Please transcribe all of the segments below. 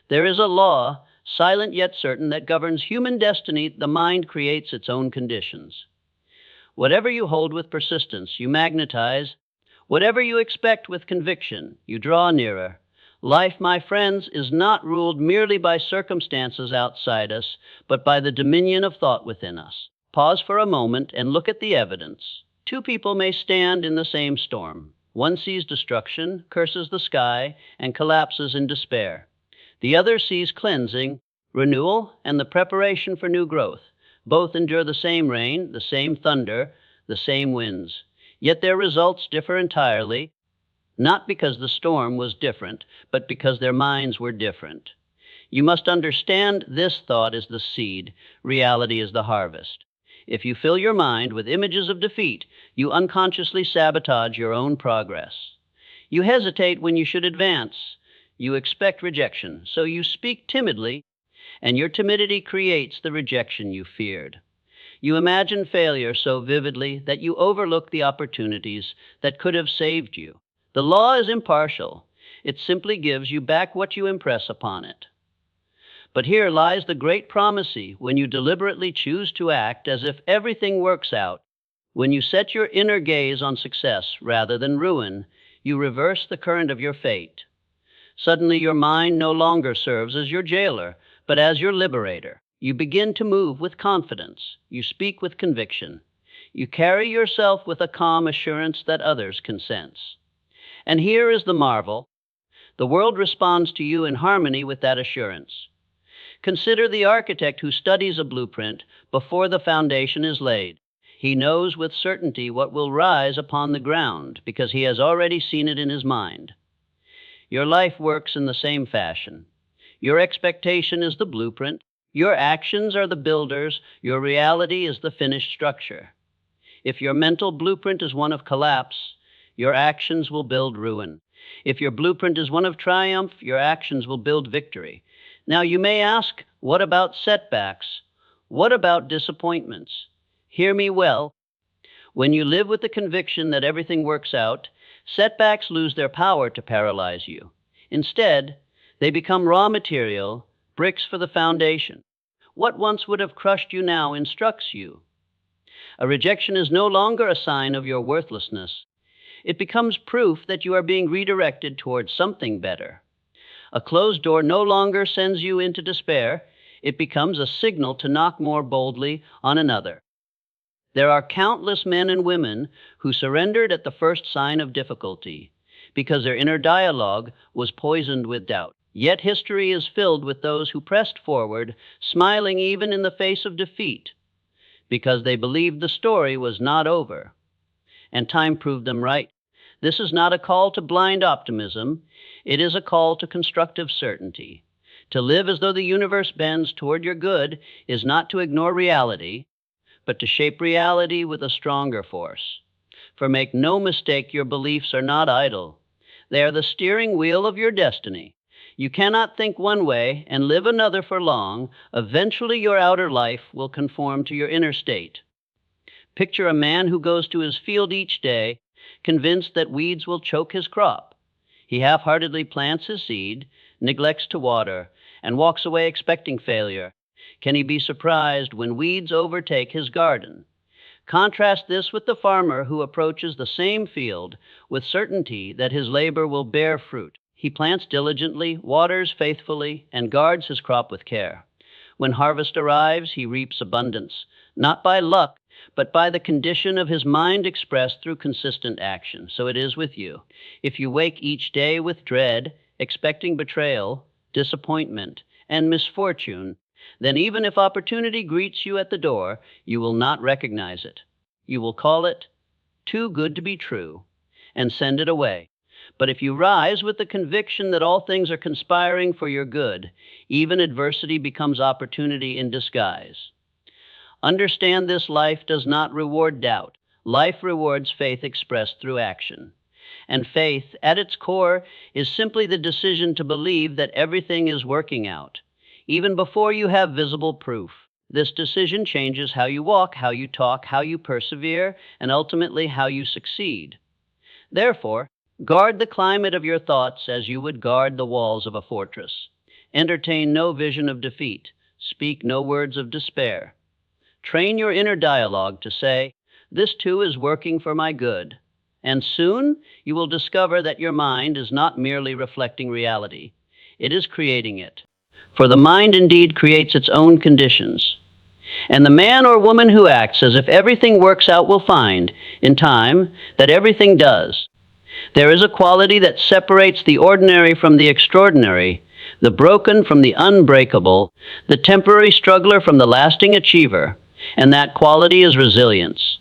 There is a law, silent yet certain, that governs human destiny. The mind creates its own conditions. Whatever you hold with persistence, you magnetize. Whatever you expect with conviction, you draw nearer. Life, my friends, is not ruled merely by circumstances outside us, but by the dominion of thought within us. Pause for a moment and look at the evidence. Two people may stand in the same storm. One sees destruction, curses the sky, and collapses in despair. The other sees cleansing, renewal, and the preparation for new growth. Both endure the same rain, the same thunder, the same winds. Yet their results differ entirely, not because the storm was different, but because their minds were different. You must understand this: thought is the seed, reality is the harvest. If you fill your mind with images of defeat, you unconsciously sabotage your own progress. You hesitate when you should advance. You expect rejection, so you speak timidly, and your timidity creates the rejection you feared. You imagine failure so vividly that you overlook the opportunities that could have saved you. The law is impartial. It simply gives you back what you impress upon it. But here lies the great promisey: when you deliberately choose to act as if everything works out, when you set your inner gaze on success rather than ruin, you reverse the current of your fate. Suddenly your mind no longer serves as your jailer, but as your liberator. You begin to move with confidence. You speak with conviction. You carry yourself with a calm assurance that others can sense. And here is the marvel: the world responds to you in harmony with that assurance. Consider the architect who studies a blueprint before the foundation is laid. He knows with certainty what will rise upon the ground because he has already seen it in his mind. Your life works in the same fashion. Your expectation is the blueprint. Your actions are the builders. Your reality is the finished structure. If your mental blueprint is one of collapse, your actions will build ruin. If your blueprint is one of triumph, your actions will build victory. Now you may ask, what about setbacks? What about disappointments? Hear me well. When you live with the conviction that everything works out, setbacks lose their power to paralyze you. Instead, they become raw material, bricks for the foundation. What once would have crushed you now instructs you. A rejection is no longer a sign of your worthlessness. It becomes proof that you are being redirected towards something better. A closed door no longer sends you into despair. It becomes a signal to knock more boldly on another. There are countless men and women who surrendered at the first sign of difficulty because their inner dialogue was poisoned with doubt. Yet history is filled with those who pressed forward, smiling even in the face of defeat, because they believed the story was not over. And time proved them right. This is not a call to blind optimism. It is a call to constructive certainty. To live as though the universe bends toward your good is not to ignore reality, but to shape reality with a stronger force. For make no mistake, your beliefs are not idle. They are the steering wheel of your destiny. You cannot think one way and live another for long. Eventually your outer life will conform to your inner state. Picture a man who goes to his field each day, convinced that weeds will choke his crop. He half-heartedly plants his seed, neglects to water, and walks away expecting failure. Can he be surprised when weeds overtake his garden? Contrast this with the farmer who approaches the same field with certainty that his labor will bear fruit. He plants diligently, waters faithfully, and guards his crop with care. When harvest arrives, he reaps abundance, not by luck, but by the condition of his mind expressed through consistent action. So it is with you. If you wake each day with dread, expecting betrayal, disappointment, and misfortune, then even if opportunity greets you at the door, you will not recognize it. You will call it too good to be true and send it away. But if you rise with the conviction that all things are conspiring for your good, even adversity becomes opportunity in disguise. Understand this: life does not reward doubt. Life rewards faith expressed through action. And faith, at its core, is simply the decision to believe that everything is working out, even before you have visible proof. This decision changes how you walk, how you talk, how you persevere, and ultimately how you succeed. Therefore, guard the climate of your thoughts as you would guard the walls of a fortress. Entertain no vision of defeat. Speak no words of despair. Train your inner dialogue to say, "This too is working for my good." And soon you will discover that your mind is not merely reflecting reality, it is creating it. For the mind indeed creates its own conditions. And the man or woman who acts as if everything works out will find, in time, that everything does. There is a quality that separates the ordinary from the extraordinary, the broken from the unbreakable, the temporary struggler from the lasting achiever, and that quality is resilience.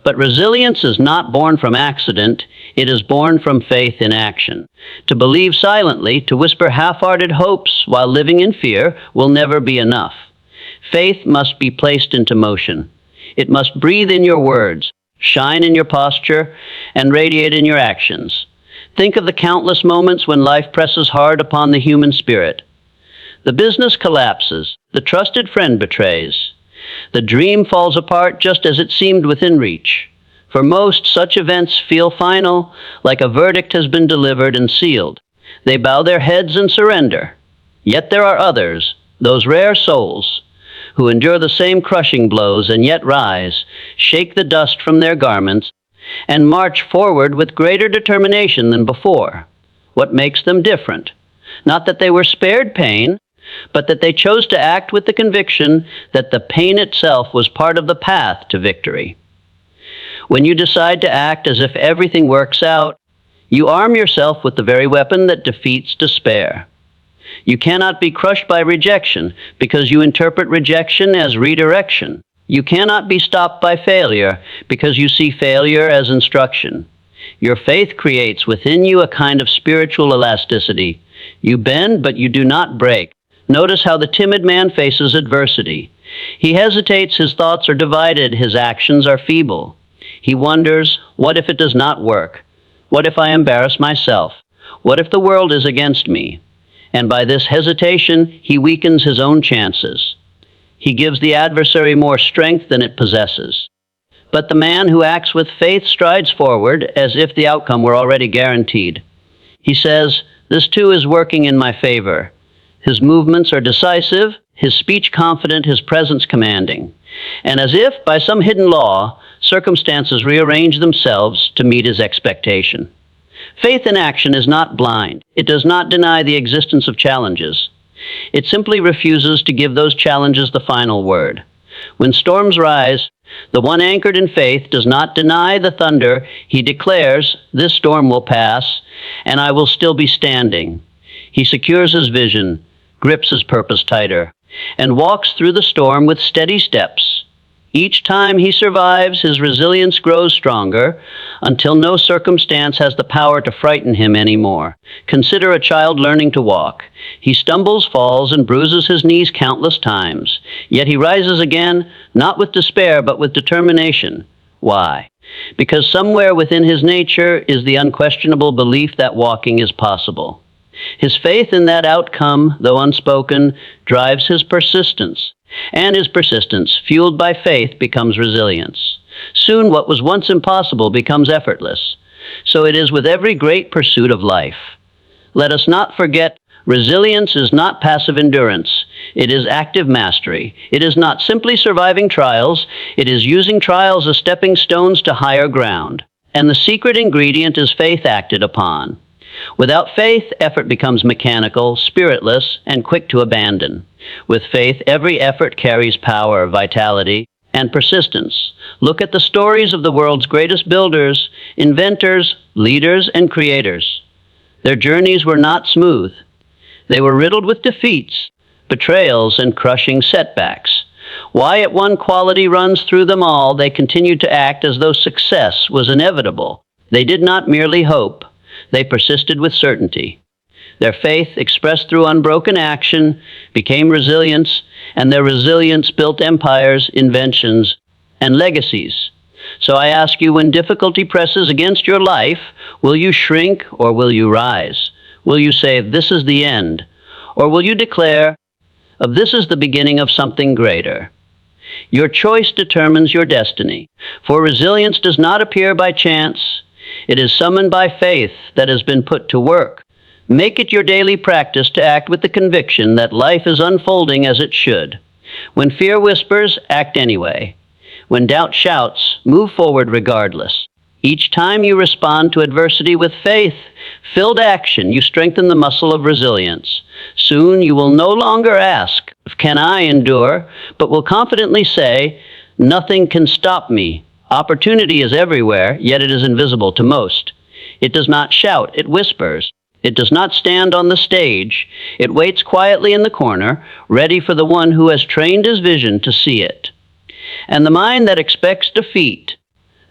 But resilience is not born from accident, it is born from faith in action. To believe silently, to whisper half-hearted hopes while living in fear will never be enough. Faith must be placed into motion. It must breathe in your words, shine in your posture, and radiate in your actions. Think of the countless moments when life presses hard upon the human spirit. The business collapses, the trusted friend betrays. The dream falls apart just as it seemed within reach. For most, such events feel final, like a verdict has been delivered and sealed. They bow their heads and surrender. Yet there are others, those rare souls, who endure the same crushing blows and yet rise, shake the dust from their garments, and march forward with greater determination than before. What makes them different? Not that they were spared pain, but that they chose to act with the conviction that the pain itself was part of the path to victory. When you decide to act as if everything works out, you arm yourself with the very weapon that defeats despair. You cannot be crushed by rejection because you interpret rejection as redirection. You cannot be stopped by failure because you see failure as instruction. Your faith creates within you a kind of spiritual elasticity. You bend, but you do not break. Notice how the timid man faces adversity. He hesitates, his thoughts are divided, his actions are feeble. He wonders, what if it does not work? What if I embarrass myself? What if the world is against me? And by this hesitation, he weakens his own chances. He gives the adversary more strength than it possesses. But the man who acts with faith strides forward as if the outcome were already guaranteed. He says, "This too is working in my favor." His movements are decisive, his speech confident, his presence commanding. And as if by some hidden law, circumstances rearrange themselves to meet his expectation. Faith in action is not blind. It does not deny the existence of challenges. It simply refuses to give those challenges the final word. When storms rise, the one anchored in faith does not deny the thunder. He declares, "This storm will pass, and I will still be standing." He secures his vision, grips his purpose tighter, and walks through the storm with steady steps. Each time he survives, his resilience grows stronger until no circumstance has the power to frighten him anymore. Consider a child learning to walk. He stumbles, falls, and bruises his knees countless times. Yet he rises again, not with despair, but with determination. Why? Because somewhere within his nature is the unquestionable belief that walking is possible. His faith in that outcome, though unspoken, drives his persistence. And his persistence, fueled by faith, becomes resilience. Soon what was once impossible becomes effortless. So it is with every great pursuit of life. Let us not forget, resilience is not passive endurance. It is active mastery. It is not simply surviving trials. It is using trials as stepping stones to higher ground. And the secret ingredient is faith acted upon. Without faith, effort becomes mechanical, spiritless, and quick to abandon. With faith, every effort carries power, vitality, and persistence. Look at the stories of the world's greatest builders, inventors, leaders, and creators. Their journeys were not smooth. They were riddled with defeats, betrayals, and crushing setbacks. Why yet one quality runs through them all, they continued to act as though success was inevitable. They did not merely hope. They persisted with certainty. Their faith, expressed through unbroken action, became resilience, and their resilience built empires, inventions, and legacies. So I ask you, when difficulty presses against your life, will you shrink or will you rise? Will you say, "This is the end"? Or will you declare, "This is the beginning of something greater"? Your choice determines your destiny, for resilience does not appear by chance. It is summoned by faith that has been put to work. Make it your daily practice to act with the conviction that life is unfolding as it should. When fear whispers, act anyway. When doubt shouts, move forward regardless. Each time you respond to adversity with faith-filled action, you strengthen the muscle of resilience. Soon you will no longer ask, "Can I endure?" but will confidently say, "Nothing can stop me." Opportunity is everywhere, yet it is invisible to most. It does not shout, it whispers. It does not stand on the stage. It waits quietly in the corner, ready for the one who has trained his vision to see it. And the mind that expects defeat,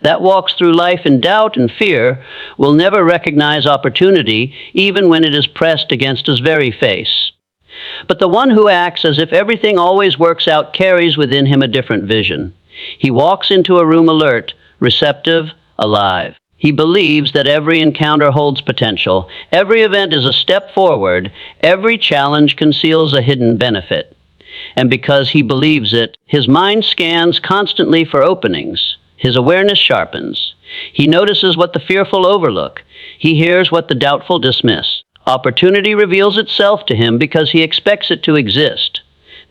that walks through life in doubt and fear, will never recognize opportunity, even when it is pressed against his very face. But the one who acts as if everything always works out carries within him a different vision. He walks into a room alert, receptive, alive. He believes that every encounter holds potential, every event is a step forward, every challenge conceals a hidden benefit. And because he believes it, his mind scans constantly for openings. His awareness sharpens. He notices what the fearful overlook. He hears what the doubtful dismiss. Opportunity reveals itself to him because he expects it to exist.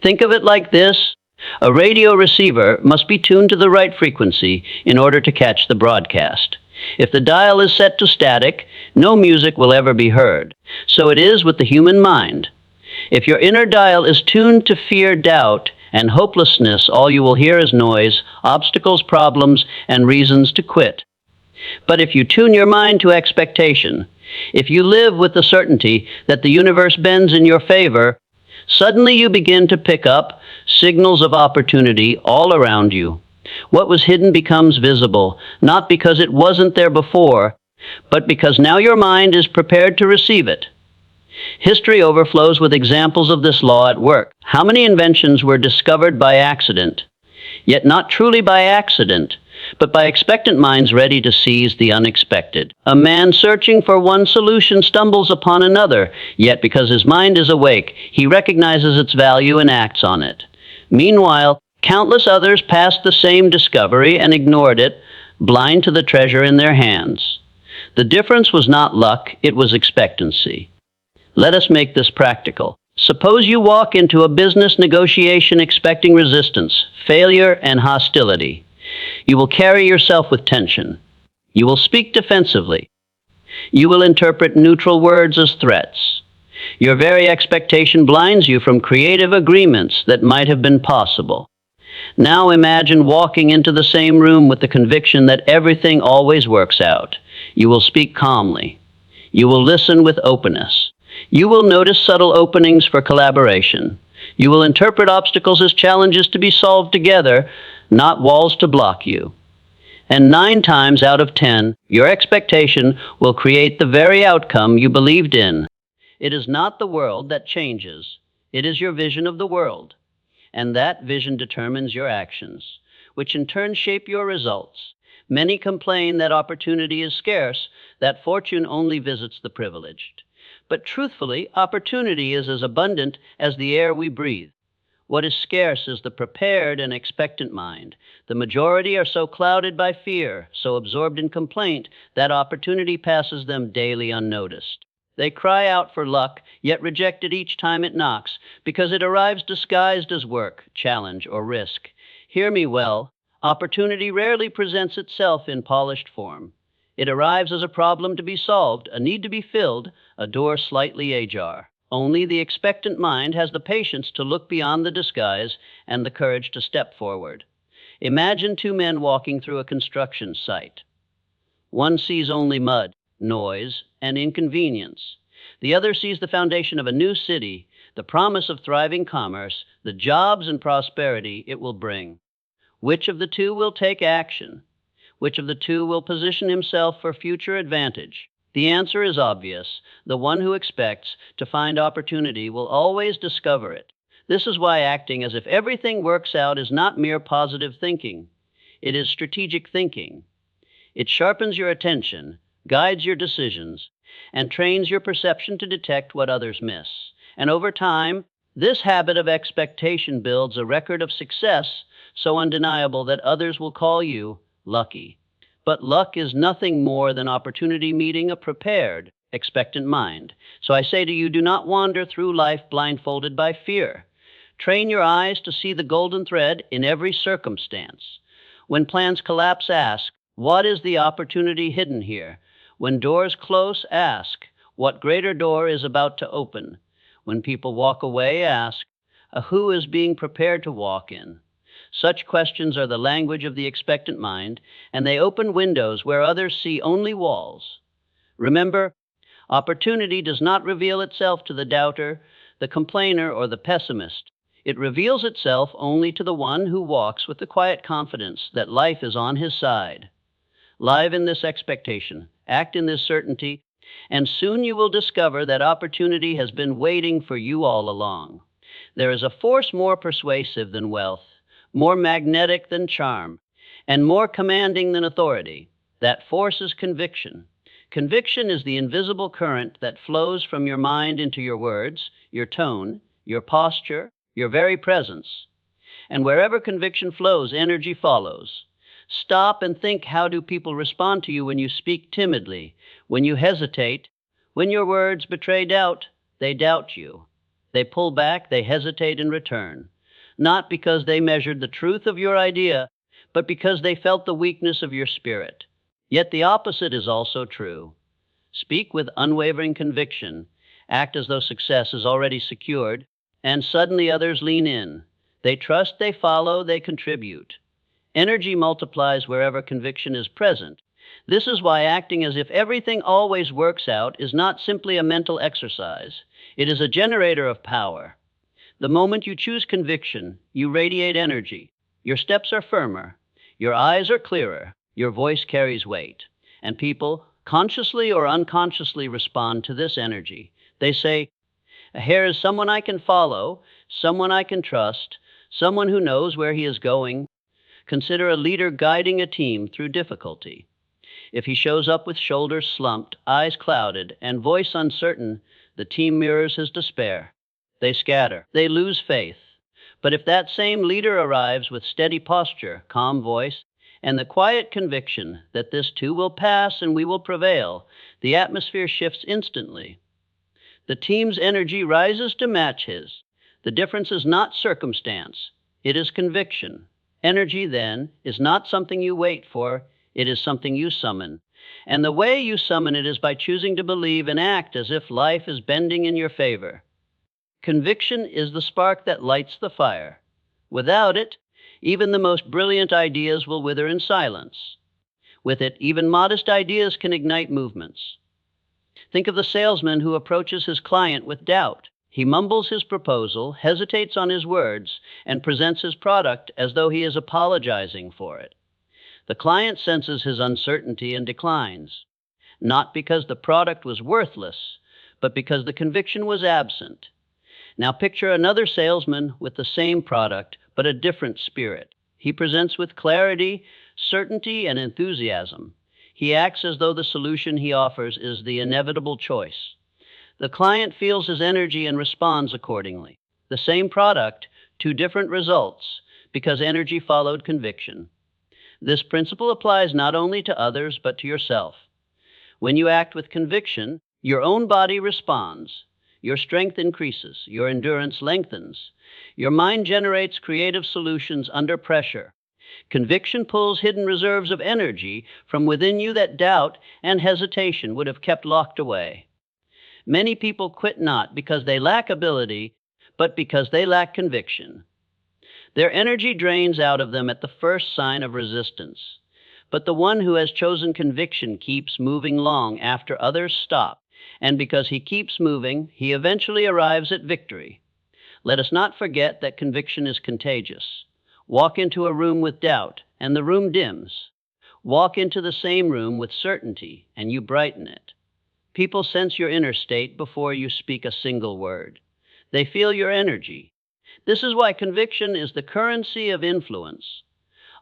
Think of it like this. A radio receiver must be tuned to the right frequency in order to catch the broadcast. If the dial is set to static, no music will ever be heard. So it is with the human mind. If your inner dial is tuned to fear, doubt, and hopelessness, all you will hear is noise, obstacles, problems, and reasons to quit. But if you tune your mind to expectation, if you live with the certainty that the universe bends in your favor, suddenly you begin to pick up signals of opportunity all around you. What was hidden becomes visible, not because it wasn't there before, but because now your mind is prepared to receive it. History overflows with examples of this law at work. How many inventions were discovered by accident? Yet not truly by accident, but by expectant minds ready to seize the unexpected. A man searching for one solution stumbles upon another, yet because his mind is awake, he recognizes its value and acts on it. Meanwhile, countless others passed the same discovery and ignored it, blind to the treasure in their hands. The difference was not luck, it was expectancy. Let us make this practical. Suppose you walk into a business negotiation expecting resistance, failure, and hostility. You will carry yourself with tension. You will speak defensively. You will interpret neutral words as threats. Your very expectation blinds you from creative agreements that might have been possible. Now imagine walking into the same room with the conviction that everything always works out. You will speak calmly. You will listen with openness. You will notice subtle openings for collaboration. You will interpret obstacles as challenges to be solved together, not walls to block you. And 9 times out of 10, your expectation will create the very outcome you believed in. It is not the world that changes. It is your vision of the world. And that vision determines your actions, which in turn shape your results. Many complain that opportunity is scarce, that fortune only visits the privileged. But truthfully, opportunity is as abundant as the air we breathe. What is scarce is the prepared and expectant mind. The majority are so clouded by fear, so absorbed in complaint, that opportunity passes them daily unnoticed. They cry out for luck, yet reject it each time it knocks, because it arrives disguised as work, challenge, or risk. Hear me well. Opportunity rarely presents itself in polished form. It arrives as a problem to be solved, a need to be filled, a door slightly ajar. Only the expectant mind has the patience to look beyond the disguise and the courage to step forward. Imagine 2 men walking through a construction site. One sees only mud, noise, and inconvenience. The other sees the foundation of a new city, the promise of thriving commerce, the jobs and prosperity it will bring. Which of the 2 will take action? Which of the 2 will position himself for future advantage? The answer is obvious. The one who expects to find opportunity will always discover it. This is why acting as if everything works out is not mere positive thinking. It is strategic thinking. It sharpens your attention, guides your decisions, and trains your perception to detect what others miss. And over time, this habit of expectation builds a record of success so undeniable that others will call you lucky. But luck is nothing more than opportunity meeting a prepared, expectant mind. So I say to you, do not wander through life blindfolded by fear. Train your eyes to see the golden thread in every circumstance. When plans collapse, ask, what is the opportunity hidden here? When doors close, ask, what greater door is about to open? When people walk away, ask, who is being prepared to walk in? Such questions are the language of the expectant mind, and they open windows where others see only walls. Remember, opportunity does not reveal itself to the doubter, the complainer, or the pessimist. It reveals itself only to the one who walks with the quiet confidence that life is on his side. Live in this expectation, act in this certainty, and soon you will discover that opportunity has been waiting for you all along. There is a force more persuasive than wealth, more magnetic than charm, and more commanding than authority. That force is conviction. Conviction is the invisible current that flows from your mind into your words, your tone, your posture, your very presence. And wherever conviction flows, energy follows. Stop and think, how do people respond to you when you speak timidly, when you hesitate, when your words betray doubt? They doubt you. They pull back, they hesitate in return. Not because they measured the truth of your idea, but because they felt the weakness of your spirit. Yet the opposite is also true. Speak with unwavering conviction, act as though success is already secured, and suddenly others lean in. They trust, they follow, they contribute. Energy multiplies wherever conviction is present. This is why acting as if everything always works out is not simply a mental exercise. It is a generator of power. The moment you choose conviction, you radiate energy. Your steps are firmer, your eyes are clearer, your voice carries weight. And people, consciously or unconsciously, respond to this energy. They say, here is someone I can follow, someone I can trust, someone who knows where he is going. Consider a leader guiding a team through difficulty. If he shows up with shoulders slumped, eyes clouded, and voice uncertain, the team mirrors his despair. They scatter. They lose faith. But if that same leader arrives with steady posture, calm voice, and the quiet conviction that this too will pass and we will prevail, the atmosphere shifts instantly. The team's energy rises to match his. The difference is not circumstance. It is conviction. Energy, then, is not something you wait for. It is something you summon. And the way you summon it is by choosing to believe and act as if life is bending in your favor. Conviction is the spark that lights the fire. Without it, even the most brilliant ideas will wither in silence. With it, even modest ideas can ignite movements. Think of the salesman who approaches his client with doubt. He mumbles his proposal, hesitates on his words, and presents his product as though he is apologizing for it. The client senses his uncertainty and declines, not because the product was worthless, but because the conviction was absent. Now picture another salesman with the same product, but a different spirit. He presents with clarity, certainty, and enthusiasm. He acts as though the solution he offers is the inevitable choice. The client feels his energy and responds accordingly. The same product, two different results, because energy followed conviction. This principle applies not only to others, but to yourself. When you act with conviction, your own body responds. Your strength increases, your endurance lengthens. Your mind generates creative solutions under pressure. Conviction pulls hidden reserves of energy from within you that doubt and hesitation would have kept locked away. Many people quit not because they lack ability, but because they lack conviction. Their energy drains out of them at the first sign of resistance. But the one who has chosen conviction keeps moving long after others stop. And because he keeps moving, he eventually arrives at victory. Let us not forget that conviction is contagious. Walk into a room with doubt, and the room dims. Walk into the same room with certainty, and you brighten it. People sense your inner state before you speak a single word. They feel your energy. This is why conviction is the currency of influence.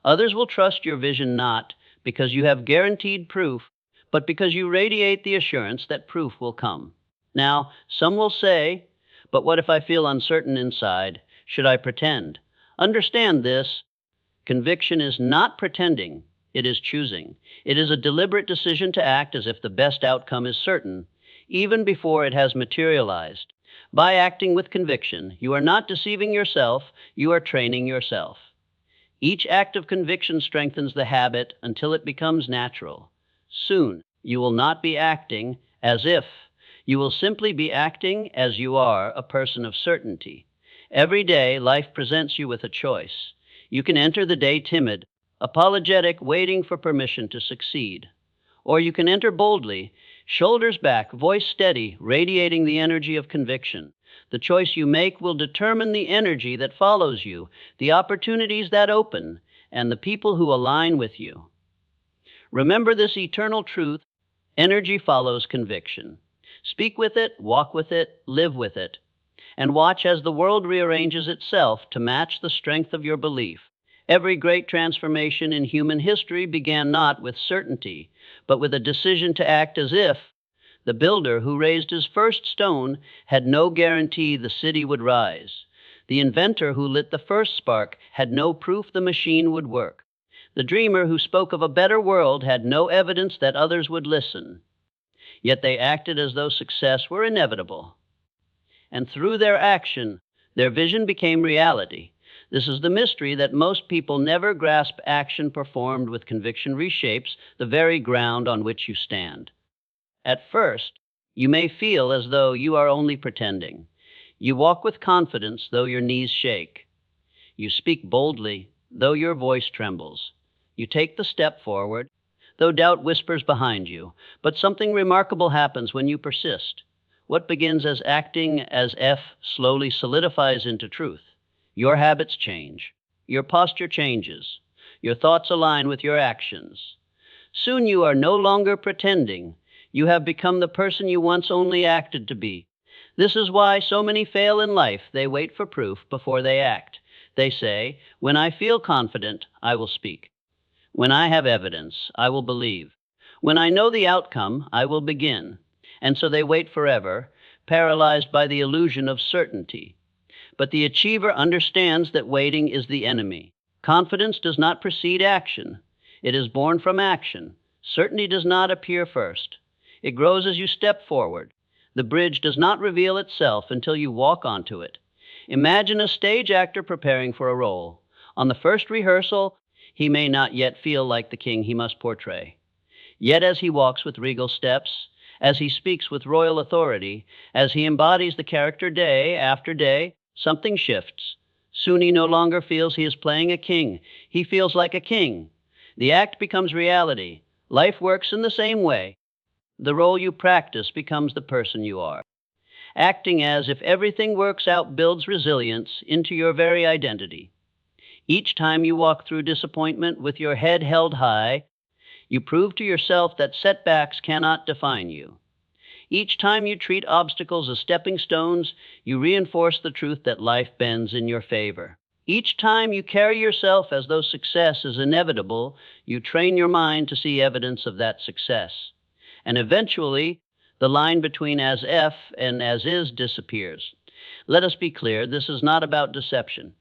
Others will trust your vision not because you have guaranteed proof, but because you radiate the assurance that proof will come. Now, some will say, but what if I feel uncertain inside? Should I pretend? Understand this. Conviction is not pretending. It is choosing. It is a deliberate decision to act as if the best outcome is certain, even before it has materialized. By acting with conviction, you are not deceiving yourself, you are training yourself. Each act of conviction strengthens the habit until it becomes natural. Soon, you will not be acting as if. You will simply be acting as you are, a person of certainty. Every day, life presents you with a choice. You can enter the day timid, apologetic, waiting for permission to succeed. Or you can enter boldly, shoulders back, voice steady, radiating the energy of conviction. The choice you make will determine the energy that follows you, the opportunities that open, and the people who align with you. Remember this eternal truth: energy follows conviction. Speak with it, walk with it, live with it, and watch as the world rearranges itself to match the strength of your belief. Every great transformation in human history began not with certainty, but with a decision to act as if. The builder who raised his first stone had no guarantee the city would rise. The inventor who lit the first spark had no proof the machine would work. The dreamer who spoke of a better world had no evidence that others would listen. Yet they acted as though success were inevitable. And through their action, their vision became reality. This is the mystery that most people never grasp. Action performed with conviction reshapes the very ground on which you stand. At first, you may feel as though you are only pretending. You walk with confidence, though your knees shake. You speak boldly, though your voice trembles. You take the step forward, though doubt whispers behind you. But something remarkable happens when you persist. What begins as acting as if slowly solidifies into truth. Your habits change. Your posture changes. Your thoughts align with your actions. Soon you are no longer pretending. You have become the person you once only acted to be. This is why so many fail in life. They wait for proof before they act. They say, "When I feel confident, I will speak. When I have evidence, I will believe. When I know the outcome, I will begin." And so they wait forever, paralyzed by the illusion of certainty. But the achiever understands that waiting is the enemy. Confidence does not precede action. It is born from action. Certainty does not appear first. It grows as you step forward. The bridge does not reveal itself until you walk onto it. Imagine a stage actor preparing for a role. On the first rehearsal, he may not yet feel like the king he must portray. Yet as he walks with regal steps, as he speaks with royal authority, as he embodies the character day after day, something shifts. Soon he no longer feels he is playing a king. He feels like a king. The act becomes reality. Life works in the same way. The role you practice becomes the person you are. Acting as if everything works out builds resilience into your very identity. Each time you walk through disappointment with your head held high, you prove to yourself that setbacks cannot define you. Each time you treat obstacles as stepping stones, you reinforce the truth that life bends in your favor. Each time you carry yourself as though success is inevitable, you train your mind to see evidence of that success. And eventually, the line between as if and as is disappears. Let us be clear, this is not about deception.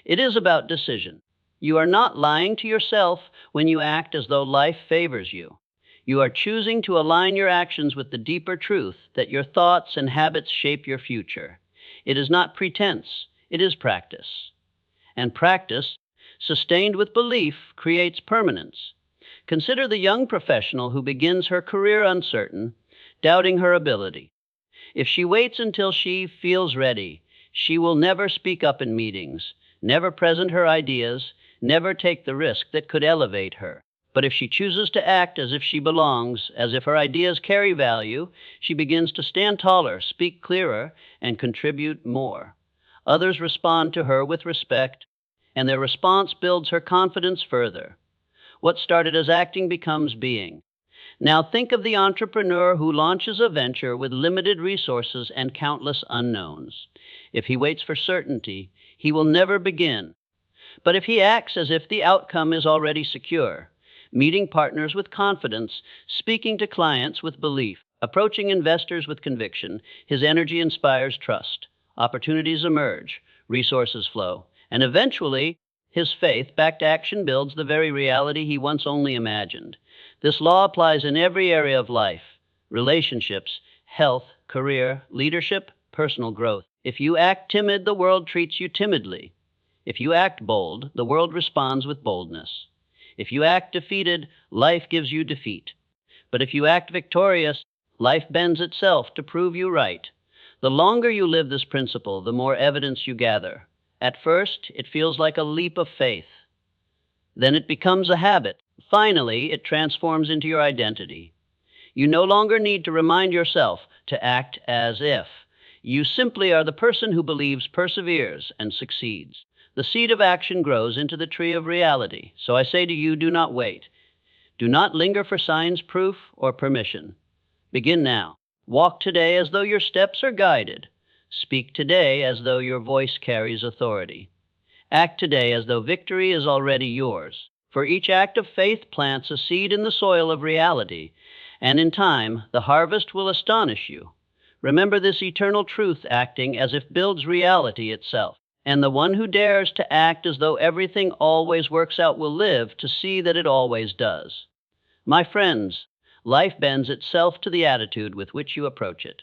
It is about decision. You are not lying to yourself when you act as though life favors you. You are choosing to align your actions with the deeper truth that your thoughts and habits shape your future. It is not pretense, it is practice. And practice, sustained with belief, creates permanence. Consider the young professional who begins her career uncertain, doubting her ability. If she waits until she feels ready, she will never speak up in meetings, never present her ideas, never take the risk that could elevate her. But if she chooses to act as if she belongs, as if her ideas carry value, she begins to stand taller, speak clearer, and contribute more. Others respond to her with respect, and their response builds her confidence further. What started as acting becomes being. Now think of the entrepreneur who launches a venture with limited resources and countless unknowns. If he waits for certainty, he will never begin. But if he acts as if the outcome is already secure, meeting partners with confidence, speaking to clients with belief, approaching investors with conviction, his energy inspires trust. Opportunities emerge, resources flow, and eventually, his faith-backed action builds the very reality he once only imagined. This law applies in every area of life: relationships, health, career, leadership, personal growth. If you act timid, the world treats you timidly. If you act bold, the world responds with boldness. If you act defeated, life gives you defeat. But if you act victorious, life bends itself to prove you right. The longer you live this principle, the more evidence you gather. At first, it feels like a leap of faith. Then it becomes a habit. Finally, it transforms into your identity. You no longer need to remind yourself to act as if. You simply are the person who believes, perseveres, and succeeds. The seed of action grows into the tree of reality. So I say to you, do not wait. Do not linger for signs, proof, or permission. Begin now. Walk today as though your steps are guided. Speak today as though your voice carries authority. Act today as though victory is already yours. For each act of faith plants a seed in the soil of reality, and in time the harvest will astonish you. Remember this eternal truth: acting as if builds reality itself. And the one who dares to act as though everything always works out will live to see that it always does. My friends, life bends itself to the attitude with which you approach it.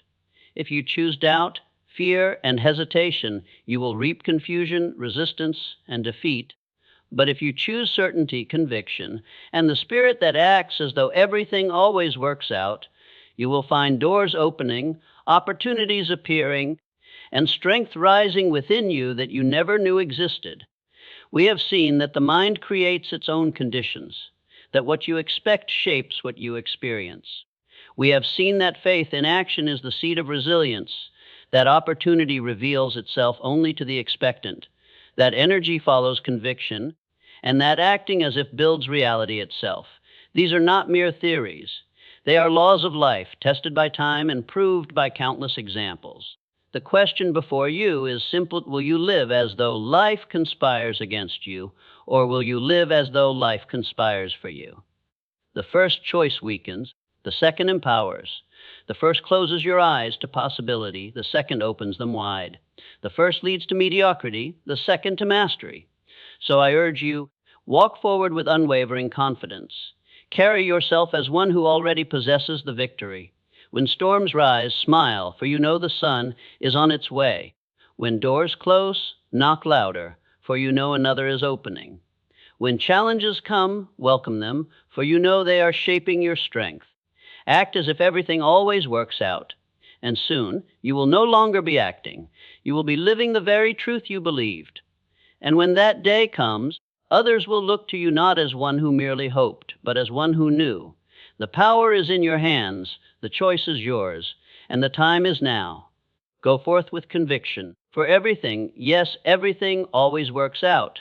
If you choose doubt, fear, and hesitation, you will reap confusion, resistance, and defeat. But if you choose certainty, conviction, and the spirit that acts as though everything always works out, you will find doors opening, opportunities appearing, and strength rising within you that you never knew existed. We have seen that the mind creates its own conditions, that what you expect shapes what you experience. We have seen that faith in action is the seed of resilience, that opportunity reveals itself only to the expectant, that energy follows conviction, and that acting as if builds reality itself. These are not mere theories. They are laws of life, tested by time and proved by countless examples. The question before you is simple: will you live as though life conspires against you, or will you live as though life conspires for you? The first choice weakens, the second empowers. The first closes your eyes to possibility, the second opens them wide. The first leads to mediocrity, the second to mastery. So I urge you, walk forward with unwavering confidence. Carry yourself as one who already possesses the victory. When storms rise, smile, for you know the sun is on its way. When doors close, knock louder, for you know another is opening. When challenges come, welcome them, for you know they are shaping your strength. Act as if everything always works out, and soon you will no longer be acting. You will be living the very truth you believed. And when that day comes, others will look to you not as one who merely hoped, but as one who knew. The power is in your hands, the choice is yours, and the time is now. Go forth with conviction, for everything, yes, everything always works out.